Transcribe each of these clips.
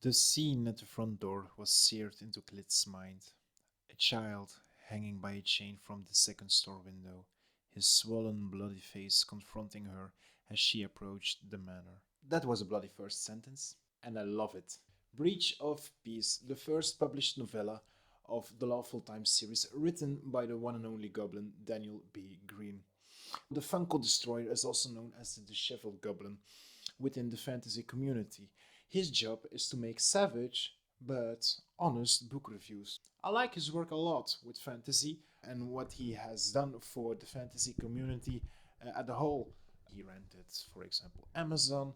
The scene at the front door was seared into Clit's mind. A child hanging by a chain from the second store window, his swollen, bloody face confronting her as she approached the manor. That was a bloody first sentence, and I love it. Breach of Peace, the first published novella of the Lawful Times series, written by the one and only goblin Daniel B. Green. The Funko Destroyer is also known as the Disheveled Goblin within the fantasy community. His job is to make savage but honest book reviews. I like his work a lot with fantasy and what he has done for the fantasy community as a whole. He rented, for example, Amazon,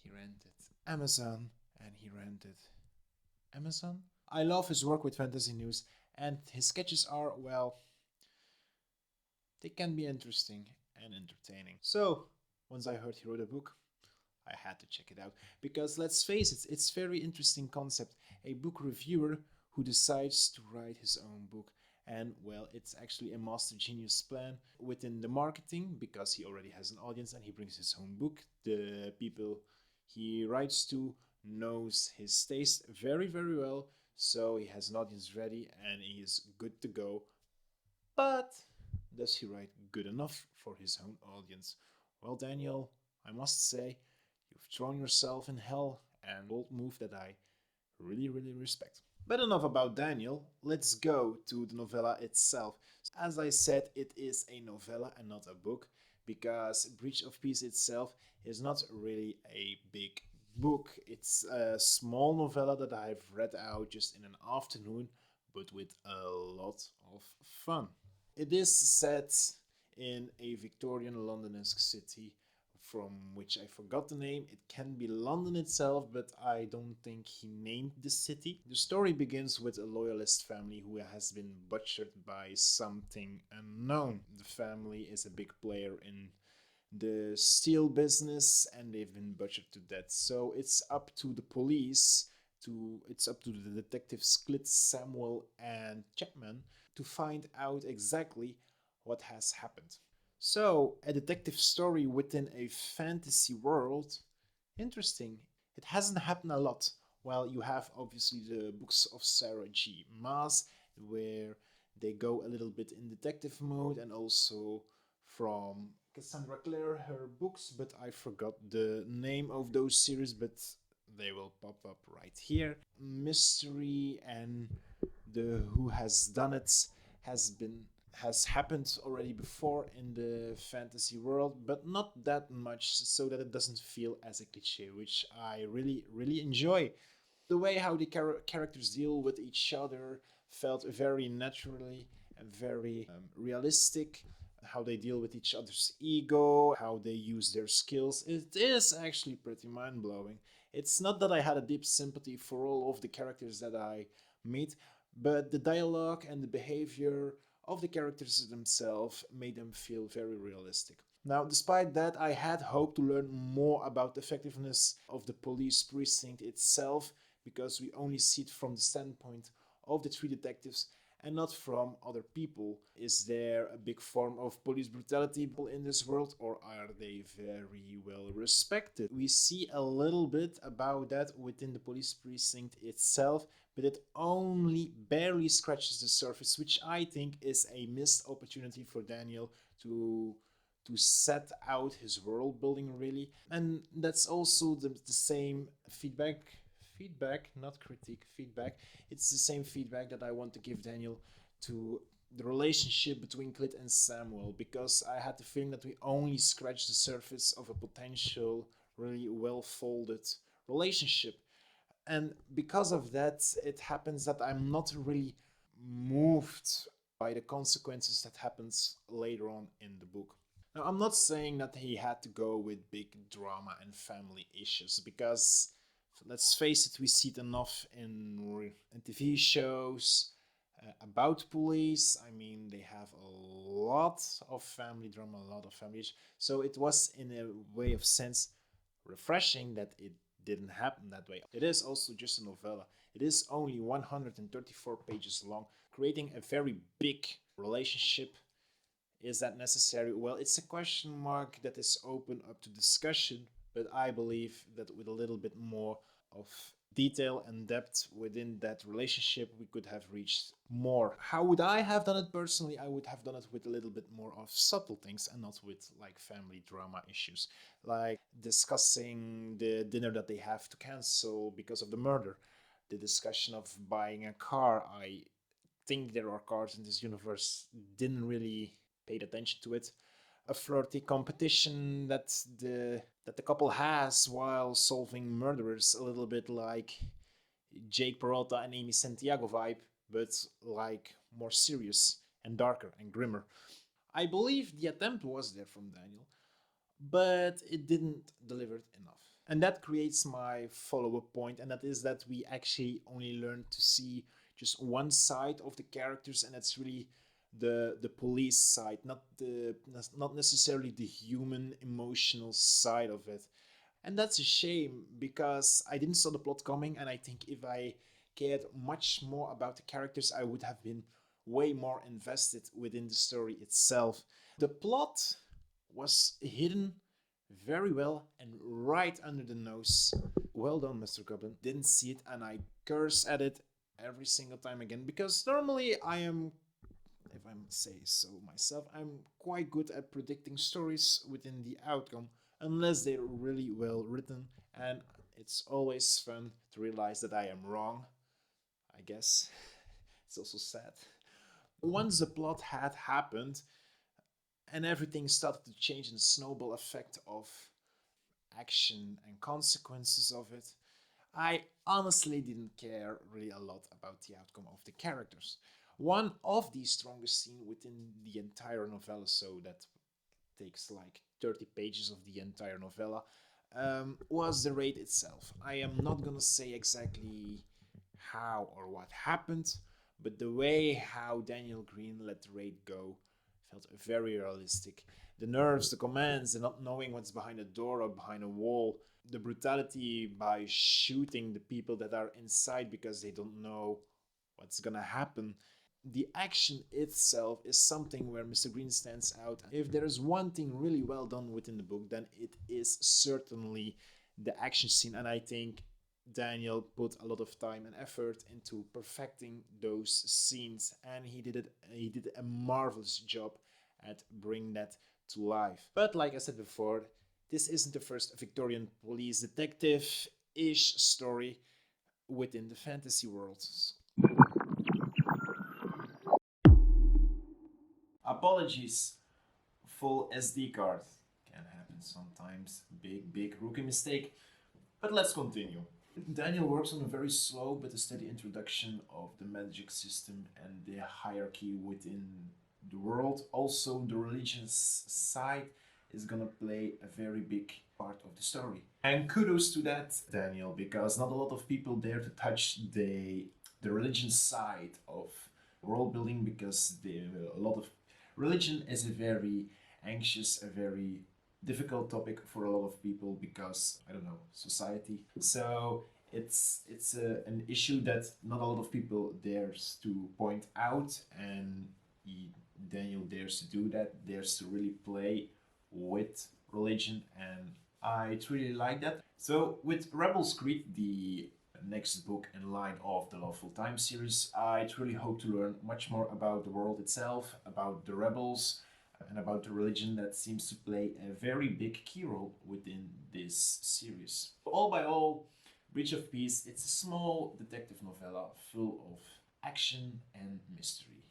he rented Amazon, and he rented Amazon. I love his work with fantasy news, and his sketches are, well, they can be interesting and entertaining. So, once I heard he wrote a book, I had to check it out because let's face it, it's very interesting concept. A book reviewer who decides to write his own book. And well, it's actually a master genius plan within the marketing because he already has an audience and he brings his own book. The people he writes to knows his taste very, very well. So he has an audience ready and he is good to go. But does he write good enough for his own audience? Well, Daniel, I must say, you've thrown yourself in hell, and bold move that I really, really respect. But enough about Daniel, let's go to the novella itself. As I said, it is a novella and not a book, because Breach of Peace itself is not really a big book. It's a small novella that I've read out just in an afternoon, but with a lot of fun. It is set in a Victorian Londonesque city from which I forgot the name. It can be London itself, but I don't think he named the city. The story begins with a loyalist family who has been butchered by something unknown. The family is a big player in the steel business and they've been butchered to death. So it's up to the police it's up to the detectives Clit, Samuel, and Chapman to find out exactly what has happened. So, a detective story within a fantasy world, interesting. It hasn't happened a lot. Well, you have obviously the books of Sarah G. Maas, where they go a little bit in detective mode, and also from Cassandra Clare, her books, but I forgot the name of those series, but they will pop up right here. Mystery and the Who Has Done It has happened already before in the fantasy world, but not that much so that it doesn't feel as a cliche, which I really, really enjoy. The way how the characters deal with each other felt very naturally and very realistic. How they deal with each other's ego, how they use their skills. It is actually pretty mind blowing. It's not that I had a deep sympathy for all of the characters that I meet, but the dialogue and the behavior of the characters themselves made them feel very realistic. Now, despite that, I had hoped to learn more about the effectiveness of the police precinct itself because we only see it from the standpoint of the three detectives and not from other people. Is there a big form of police brutality in this world, or are they very well respected? We see a little bit about that within the police precinct itself, but it only barely scratches the surface, which I think is a missed opportunity for Daniel to set out his world building really. And that's also the same feedback, not critique, feedback. It's the same feedback that I want to give Daniel to the relationship between Clit and Samuel, because I had the feeling that we only scratched the surface of a potential really well folded relationship. And because of that, it happens that I'm not really moved by the consequences that happens later on in the book. Now, I'm not saying that he had to go with big drama and family issues because, let's face it, we see it enough in TV shows about police. I mean, they have a lot of family drama, a lot of family issues. So it was, in a way of sense, refreshing that it didn't happen that way. It is also just a novella. It is only 134 pages long, creating a very big relationship. Is that necessary? Well, it's a question mark that is open up to discussion, But I believe that with a little bit more of detail and depth within that relationship, we could have reached more. How would I have done it personally? I would have done it with a little bit more of subtle things and not with like family drama issues, like discussing the dinner that they have to cancel because of the murder, the discussion of buying a car. I think there are cars in this universe, didn't really paid attention to it. A flirty competition that the couple has while solving murderers, a little bit like Jake Peralta and Amy Santiago vibe, but like more serious and darker and grimmer. I believe the attempt was there from Daniel, but it didn't deliver enough. And that creates my follow up point, and that is that we actually only learn to see just one side of the characters, and that's really the police side, not necessarily the human emotional side of it. And that's a shame because I didn't saw the plot coming, and I think if I cared much more about the characters, I would have been way more invested within the story itself. The plot was hidden very well and right under the nose. Well done, Mr. Goblin. Didn't see it, and I curse at it every single time again because normally I am, if I say so myself, I'm quite good at predicting stories within the outcome unless they're really well written, and it's always fun to realize that I am wrong, I guess. It's also sad. Once the plot had happened and everything started to change in the snowball effect of action and consequences of it, I honestly didn't care really a lot about the outcome of the characters. One of the strongest scenes within the entire novella, so that takes like 30 pages of the entire novella, was the raid itself. I am not gonna say exactly how or what happened, but the way how Daniel Green let the raid go felt very realistic. The nerves, the commands, the not knowing what's behind a door or behind a wall, the brutality by shooting the people that are inside because they don't know what's gonna happen. The action itself is something where Mr. Green stands out. If there is one thing really well done within the book, then it is certainly the action scene, and I think Daniel put a lot of time and effort into perfecting those scenes, and he did a marvelous job at bringing that to life. But like I said before, this isn't the first Victorian police detective ish story within the fantasy worlds. Apologies, full SD card. Can happen sometimes. Big rookie mistake. But let's continue. Daniel works on a very slow but a steady introduction of the magic system and the hierarchy within the world. Also, the religious side is gonna play a very big part of the story. And kudos to that, Daniel, because not a lot of people dare to touch the religion side of world building because a lot of religion is a very anxious, a very difficult topic for a lot of people because I don't know society. So an issue that not a lot of people dares to point out, and Daniel dares to do that. Dares to really play with religion, and I truly like that. So with Rebels Creed, the next book in line of the Lawful Time series, I truly hope to learn much more about the world itself, about the rebels, and about the religion that seems to play a very big key role within this series. All by all, Bridge of Peace, it's a small detective novella full of action and mystery.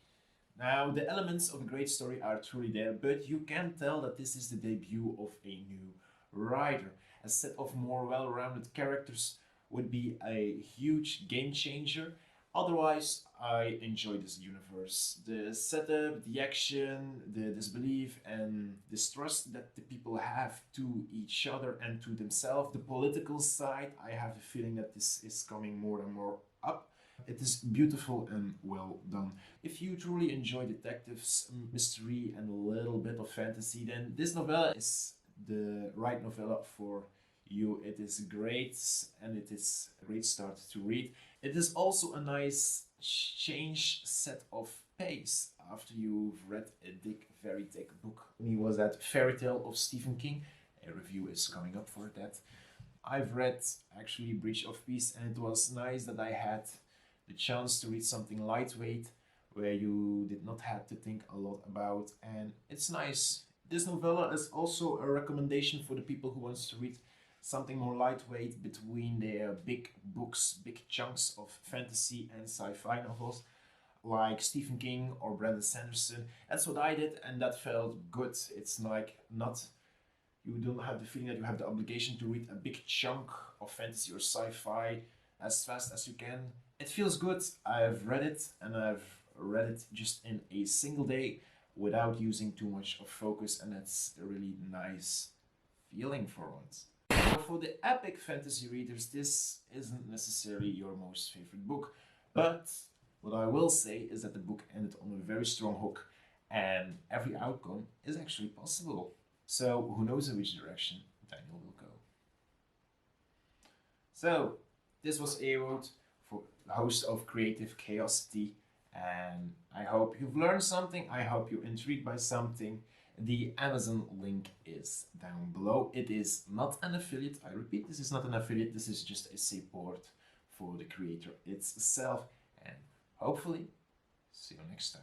Now, the elements of a great story are truly there, but you can tell that this is the debut of a new writer. A set of more well rounded characters would be a huge game changer. Otherwise, I enjoy this universe. The setup, the action, the disbelief and distrust that the people have to each other and to themselves. The political side, I have the feeling that this is coming more and more up. It is beautiful and well done. If you truly enjoy detectives, mystery, and a little bit of fantasy, then this novella is the right novella for you. It is great and it is a great start to read. It is also a nice change set of pace after you've read a very thick book. He was that Fairy Tale of Stephen King, a review is coming up for that. I've read actually Breach of Peace, and it was nice that I had the chance to read something lightweight where you did not have to think a lot about, and it's nice. This novella is also a recommendation for the people who wants to read something more lightweight between their big books, big chunks of fantasy and sci-fi novels like Stephen King or Brandon Sanderson. That's what I did, and that felt good. It's like not, you don't have the feeling that you have the obligation to read a big chunk of fantasy or sci-fi as fast as you can. It feels good. I've read it, and I've read it just in a single day without using too much of focus, and that's a really nice feeling for once. Now, for the epic fantasy readers, this isn't necessarily your most favorite book, but what I will say is that the book ended on a very strong hook, and every outcome is actually possible. So who knows in which direction Daniel will go. So this was Ewout, for the host of Creative Chaosity, and I hope you've learned something. I hope you're intrigued by something. The Amazon link is down below. It is not an affiliate. I repeat, this is not an affiliate. This is just a support for the creator itself. And hopefully, see you next time.